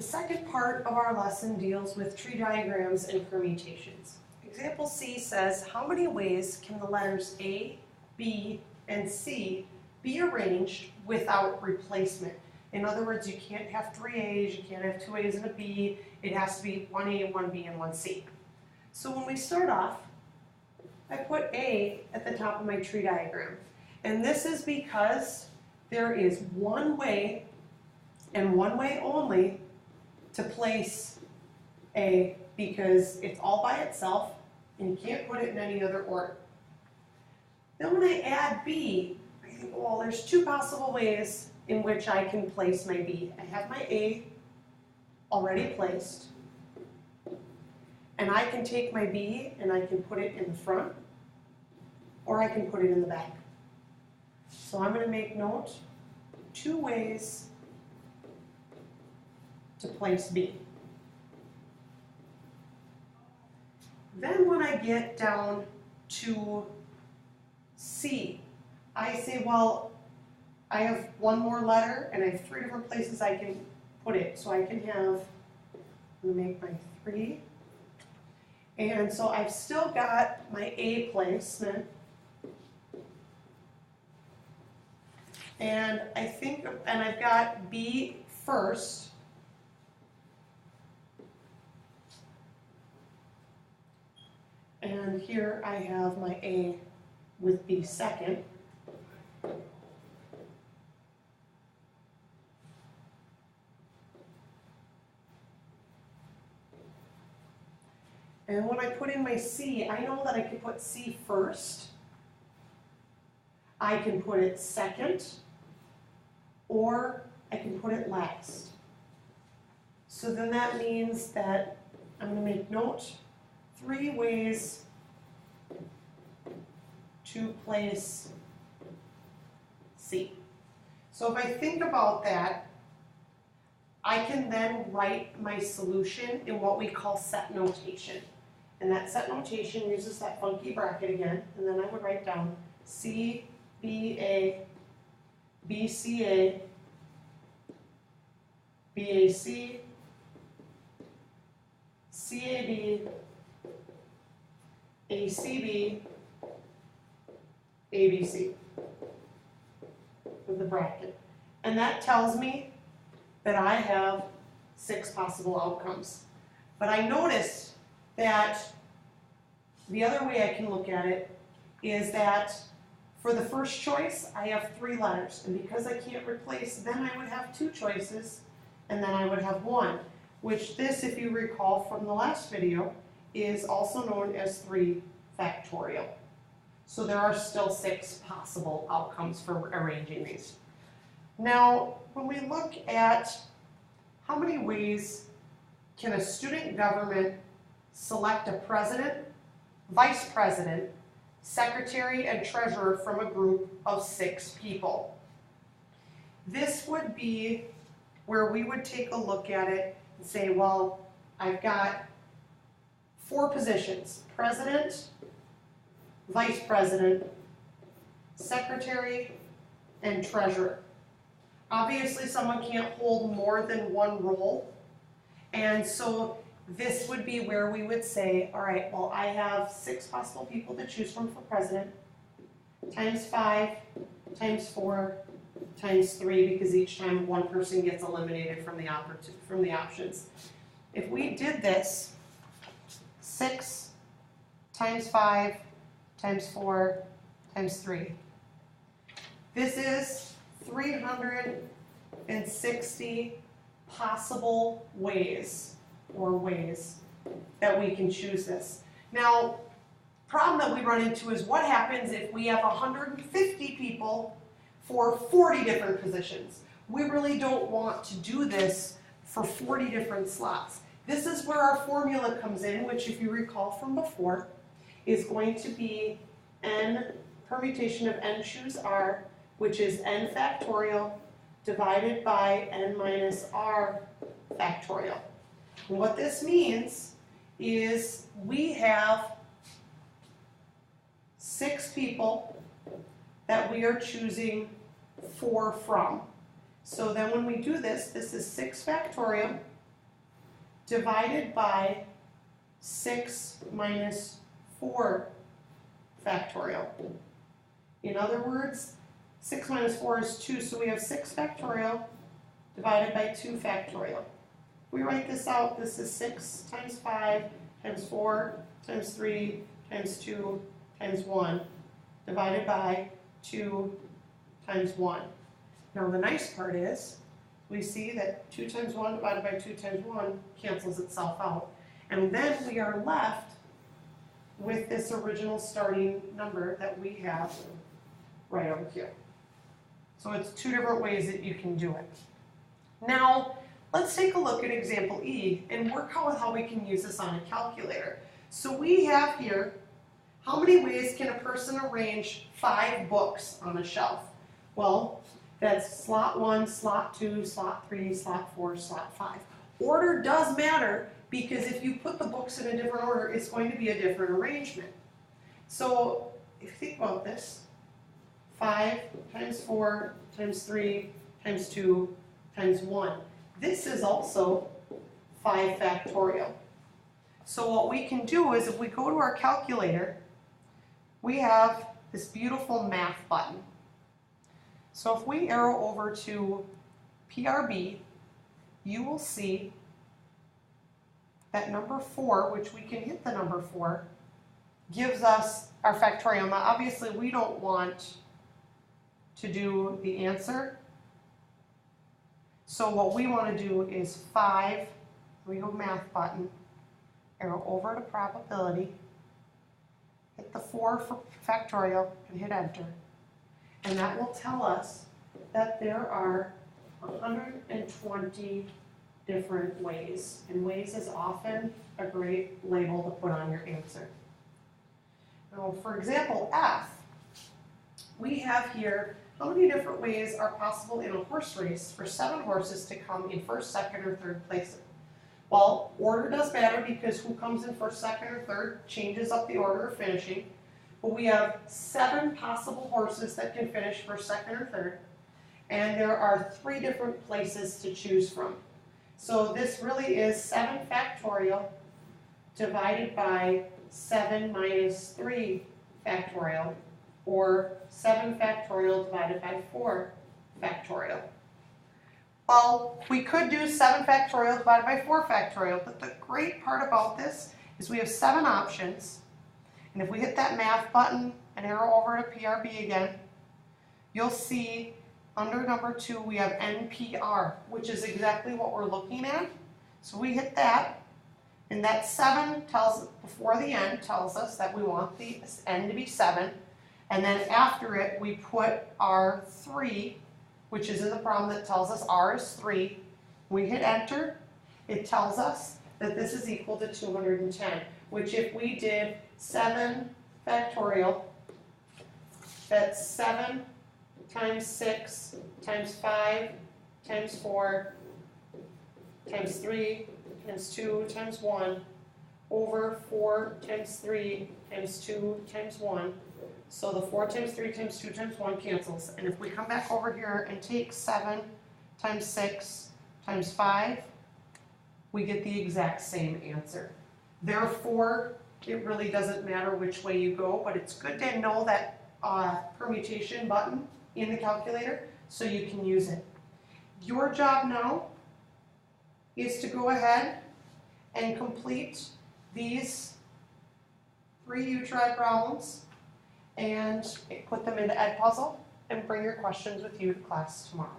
The second part of our lesson deals with tree diagrams and permutations. Example C says, how many ways can the letters A, B, and C be arranged without replacement? In other words, you can't have 3 A's, you can't have 2 A's and a B, it has to be 1 A, 1 B, and 1 C. So when we start off, I put A at the top of my tree diagram. And this is because there is one way, and one way only, to place A, because it's all by itself, and you can't put it in any other order. Then when I add B, I think, well, there's 2 possible ways in which I can place my B. I have my A already placed, and I can take my B and I can put it in the front, or I can put it in the back. So I'm going to make note, 2 ways to place B. Then when I get down to C, I say, well, I have 1 more letter and I have 3 different places I can put it. So I can have, I'm going to make my 3. And so I've still got my A placement. And I've got B first. And here I have my A with B second. And when I put in my C, I know that I can put C first. I can put it second, or I can put it last. So then that means that I'm going to make note, 3 ways to place C. So if I think about that, I can then write my solution in what we call set notation. And that set notation uses that funky bracket again, and then I would write down C, B, A, B, C, A, B, A, C, C, A, B, A, C, B, A, B, C, with the bracket. And that tells me that I have 6 possible outcomes. But I noticed that the other way I can look at it is that for the first choice, I have 3 letters. And because I can't replace, then I would have 2 choices, and then I would have 1, which this, if you recall from the last video, is also known as 3 factorial. So there are still 6 possible outcomes for arranging these. Now, when we look at how many ways can a student government select a president, vice president, secretary, and treasurer from a group of 6 people. This would be where we would take a look at it and say, well, I've got 4 positions: president, vice president, secretary, and treasurer. Obviously, someone can't hold more than 1 role, and so this would be where we would say, all right, well, I have 6 possible people to choose from for president, times 5, times 4, times 3, because each time 1 person gets eliminated from the options. If we did this, 6 times 5 times 4 times 3, this is 360 possible ways that we can choose this. Now, problem that we run into is what happens if we have 150 people for 40 different positions. We really don't want to do this for 40 different slots. This is where our formula comes in, which, if you recall from before, is going to be n permutation of n choose r, which is n factorial divided by n minus r factorial. And what this means is we have 6 people that we are choosing 4 from. So then when we do this, this is 6 factorial divided by 6 minus 4 factorial. In other words, 6 minus 4 is 2, so we have 6 factorial divided by 2 factorial. If we write this out, this is 6 times 5 times 4 times 3 times 2 times 1 divided by 2 times 1. Now the nice part is, we see that 2 times 1 divided by 2 times 1 cancels itself out. And then we are left with this original starting number that we have right over here. So it's 2 different ways that you can do it. Now, let's take a look at example E and work out how we can use this on a calculator. So we have here, how many ways can a person arrange 5 books on a shelf? Well, that's slot 1, slot 2, slot 3, slot 4, slot 5. Order does matter because if you put the books in a different order, it's going to be a different arrangement. So if you think about this, 5 times 4 times 3 times 2 times 1. This is also 5 factorial. So what we can do is if we go to our calculator, we have this beautiful math button. So if we arrow over to PRB, you will see that number 4, which we can hit the number 4, gives us our factorial. Now obviously we don't want to do the answer. So what we want to do is 5, we go math button, arrow over to probability, hit the 4 for factorial, and hit enter. And that will tell us that there are 120 different ways. And ways is often a great label to put on your answer. Now, for example, F, we have here how many different ways are possible in a horse race for 7 horses to come in first, second, or third place? Well, order does matter because who comes in first, second, or third changes up the order of finishing. But we have 7 possible horses that can finish first, second, or third. And there are 3 different places to choose from. So this really is 7 factorial divided by 7 minus 3 factorial, or 7 factorial divided by 4 factorial. Well, we could do 7 factorial divided by 4 factorial, but the great part about this is we have 7 options. And if we hit that math button and arrow over to PRB again, you'll see under number 2 we have NPR, which is exactly what we're looking at. So we hit that, and that 7 tells, before the N, tells us that we want the N to be 7. And then after it, we put our 3, which is in the problem that tells us R is 3. We hit enter, it tells us that this is equal to 210, which if we did 7 factorial, that's 7 times 6 times 5 times 4 times 3 times 2 times 1 over 4 times 3 times 2 times 1. So the 4 times 3 times 2 times 1 cancels. And if we come back over here and take 7 times 6 times 5, we get the exact same answer. Therefore, it really doesn't matter which way you go, but it's good to know that permutation button in the calculator so you can use it. Your job now is to go ahead and complete these 3 U-Try problems and put them into Edpuzzle and bring your questions with you to class tomorrow.